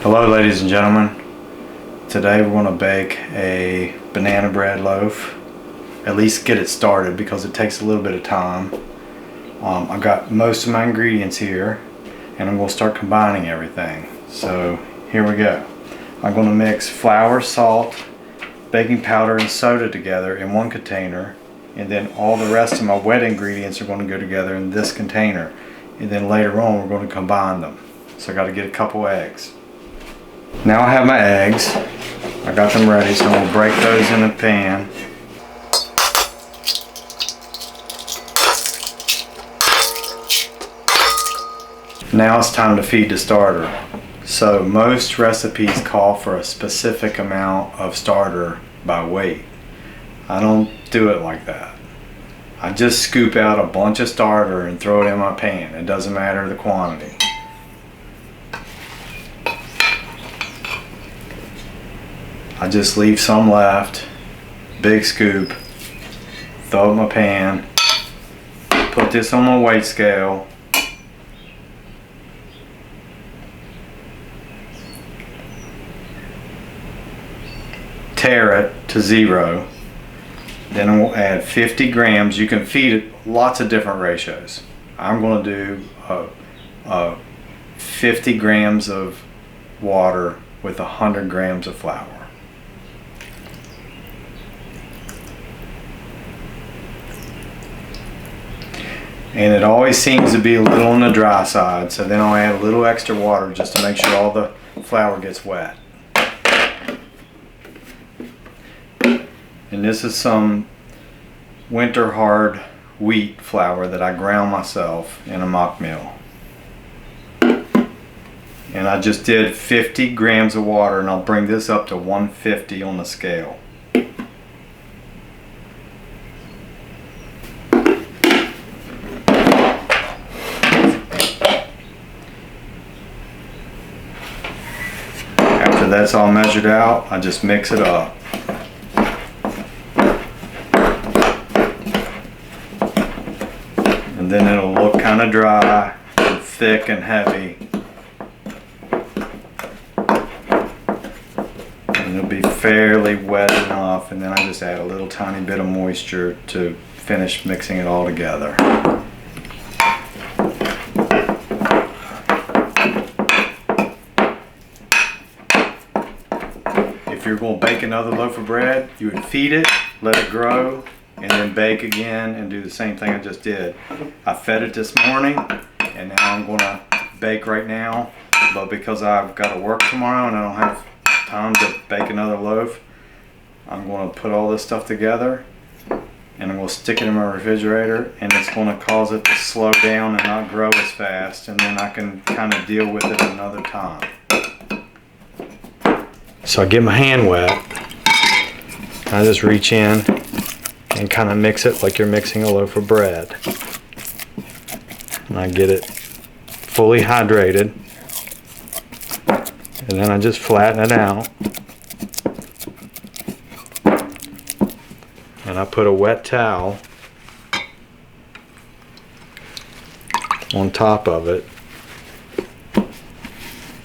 Hello ladies and gentlemen. Today we're going to bake a banana bread loaf. At least get it started because it takes a little bit of time. I've got most of my ingredients here and I'm going to start combining everything. So here we go. I'm going to mix flour, salt, baking powder and soda together in one container, and then all the rest of my wet ingredients are going to go together in this container, and then later on we're going to combine them. So I got to get a couple eggs. Now I have my eggs. I got them ready, so I'm going to break those in a pan. Now it's time to feed the starter. So most recipes call for a specific amount of starter by weight. I don't do it like that. I just scoop out a bunch of starter and throw it in my pan. It doesn't matter the quantity. I just leave some left, big scoop, throw it in my pan, put this on my weight scale, tare it to 0, then we'll add 50 grams. You can feed it lots of different ratios. I'm going to do 50 grams of water with 100 grams of flour. And it always seems to be a little on the dry side, so then I'll add a little extra water just to make sure all the flour gets wet. And this is some winter hard wheat flour that I ground myself in a mock mill. And I just did 50 grams of water, and I'll bring this up to 150 on the scale. After that's all measured out, I just mix it up. And then it'll look kind of dry and thick and heavy. And it'll be fairly wet enough, and then I just add a little tiny bit of moisture to finish mixing it all together. If you're going to bake another loaf of bread, you would feed it, let it grow, and then bake again and do the same thing I just did. I fed it this morning, and now I'm going to bake right now, but because I've got to work tomorrow and I don't have time to bake another loaf, I'm going to put all this stuff together and I'm going to stick it in my refrigerator, and it's going to cause it to slow down and not grow as fast, and then I can kind of deal with it another time. So I get my hand wet, I just reach in and kind of mix it like you're mixing a loaf of bread. And I get it fully hydrated, and then I just flatten it out, and I put a wet towel on top of it,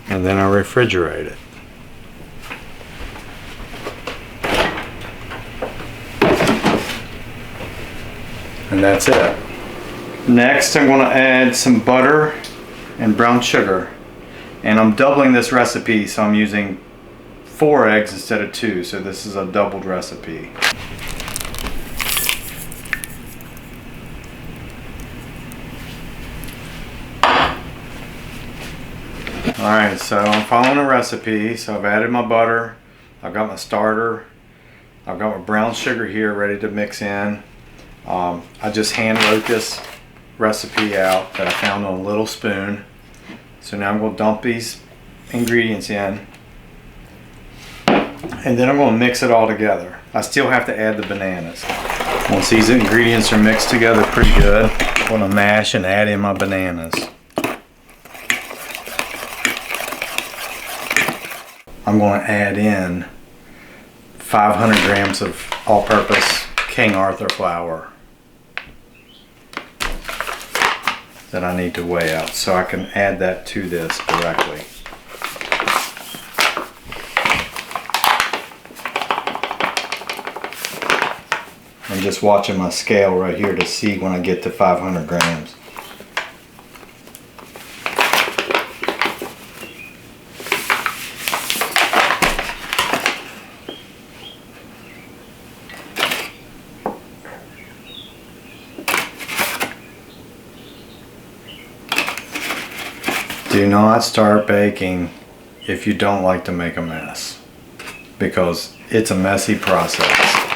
and then I refrigerate it. And that's it. Next, I'm going to add some butter and brown sugar. And I'm doubling this recipe, so I'm using 4 eggs instead of 2. So this is a doubled recipe. Alright, so I'm following a recipe. So I've added my butter. I've got my starter. I've got my brown sugar here ready to mix in. I just hand wrote this recipe out that I found on a little spoon. So now I'm going to dump these ingredients in, and then I'm going to mix it all together. I still have to add the bananas. Once these ingredients are mixed together pretty good, I'm going to mash and add in my bananas. I'm going to add in 500 grams of all-purpose King Arthur flour that I need to weigh out, so I can add that to this directly. I'm just watching my scale right here to see when I get to 500 grams. Do not start baking if you don't like to make a mess, because it's a messy process.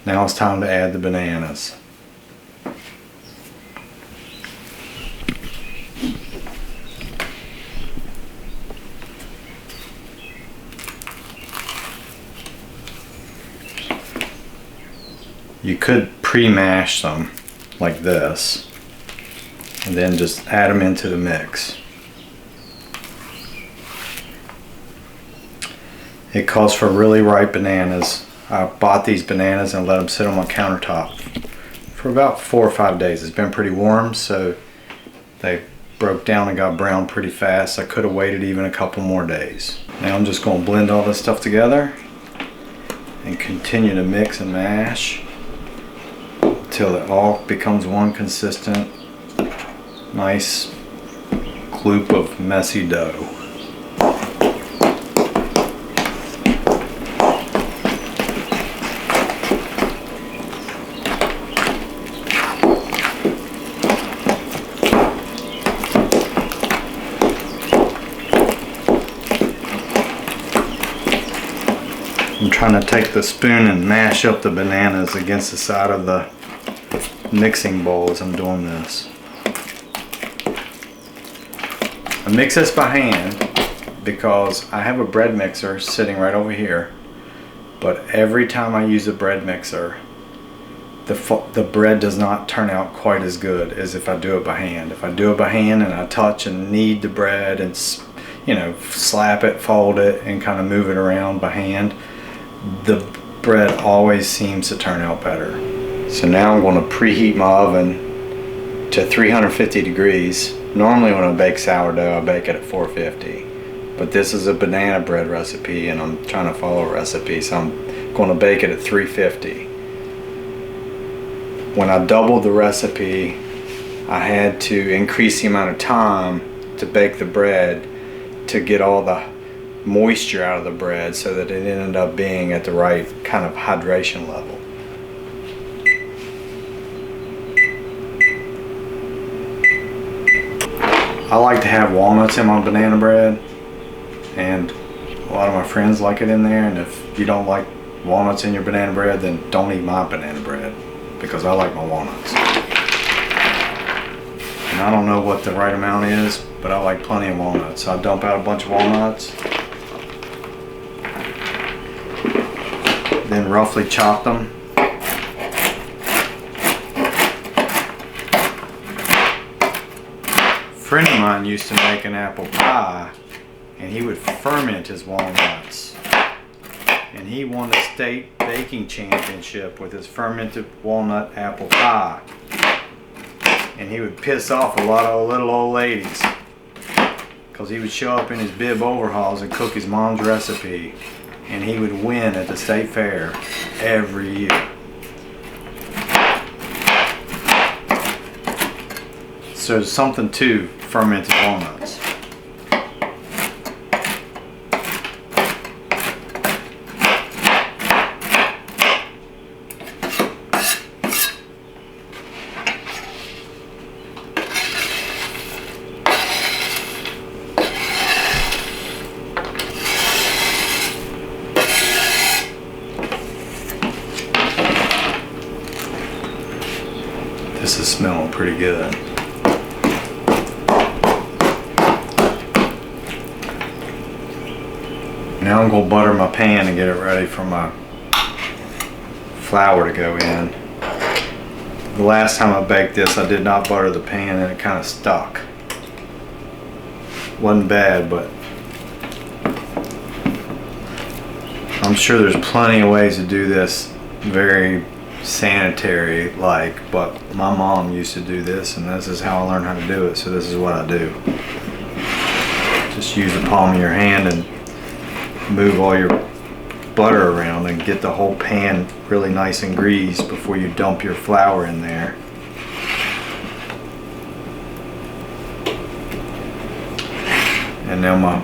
Now it's time to add the bananas. You could pre-mash them like this and then just add them into the mix. It calls for really ripe bananas. I bought these bananas and let them sit on my countertop for about 4 or 5 days. It's been pretty warm, so they broke down and got brown pretty fast. I could have waited even a couple more days. Now I'm just going to blend all this stuff together and continue to mix and mash until it all becomes one consistent, nice gloop of messy dough. I'm trying to take the spoon and mash up the bananas against the side of the mixing bowl as I'm doing this. I mix this by hand because I have a bread mixer sitting right over here, but every time I use a bread mixer, the bread does not turn out quite as good as if I do it by hand. If I do it by hand and I touch and knead the bread and, you know, slap it, fold it, and kind of move it around by hand, the bread always seems to turn out better. So now I'm going to preheat my oven to 350 degrees. Normally when I bake sourdough, I bake it at 450. But this is a banana bread recipe and I'm trying to follow a recipe, so I'm going to bake it at 350. When I doubled the recipe, I had to increase the amount of time to bake the bread to get all the moisture out of the bread so that it ended up being at the right kind of hydration level. I like to have walnuts in my banana bread, and a lot of my friends like it in there, and if you don't like walnuts in your banana bread, then don't eat my banana bread, because I like my walnuts. And I don't know what the right amount is, but I like plenty of walnuts. So I dump out a bunch of walnuts, then roughly chop them. A friend of mine used to make an apple pie, and he would ferment his walnuts, and he won the state baking championship with his fermented walnut apple pie. And he would piss off a lot of little old ladies because he would show up in his bib overalls and cook his mom's recipe, and he would win at the state fair every year. So there's something to fermented walnuts. This is smelling pretty good. Now I'm going to butter my pan and get it ready for my flour to go in. The last time I baked this, I did not butter the pan and it kind of stuck. Wasn't bad, but I'm sure there's plenty of ways to do this very sanitary like, but my mom used to do this and this is how I learned how to do it, so this is what I do. Just use the palm of your hand and move all your butter around and get the whole pan really nice and greased before you dump your flour in there. And now my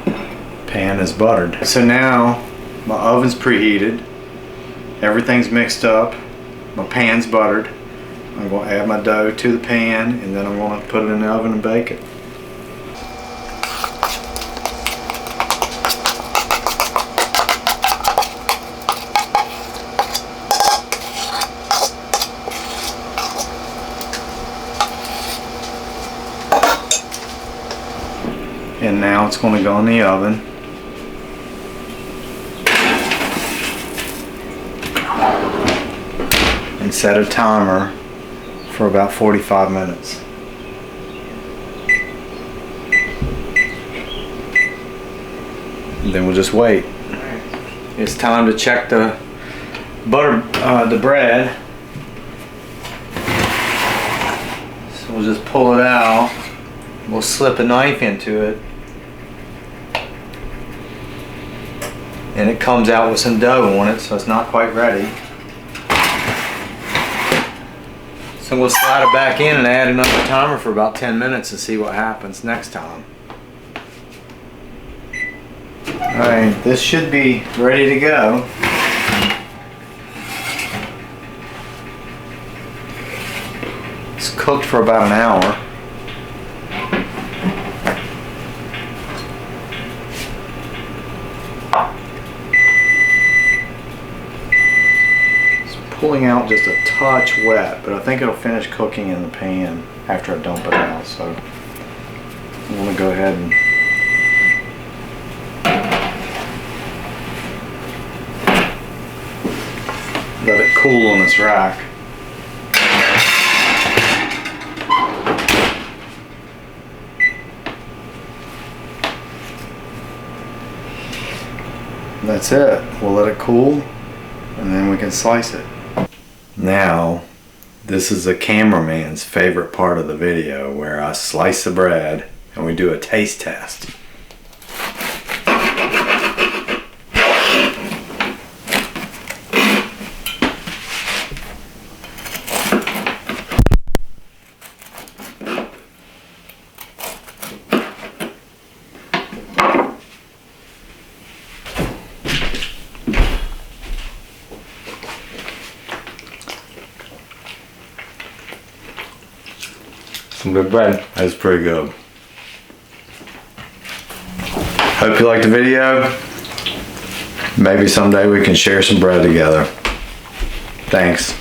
pan is buttered. So now my oven's preheated, everything's mixed up, my pan's buttered. I'm going to add my dough to the pan and then I'm going to put it in the oven and bake it. And now it's going to go in the oven. And set a timer for about 45 minutes. And then we'll just wait. It's time to check the butter, the bread. So we'll just pull it out. We'll slip a knife into it. And it comes out with some dough on it, so it's not quite ready. So we'll slide it back in and add another timer for about 10 minutes and see what happens next time. Alright, this should be ready to go. It's cooked for about an hour. Pulling out just a touch wet, but I think it'll finish cooking in the pan after I dump it out. So I'm going to go ahead and let it cool on this rack. That's it. We'll let it cool and then we can slice it. Now, this is the cameraman's favorite part of the video where I slice the bread and we do a taste test. Some good bread. That's pretty good. Hope you liked the video. Maybe someday we can share some bread together. Thanks.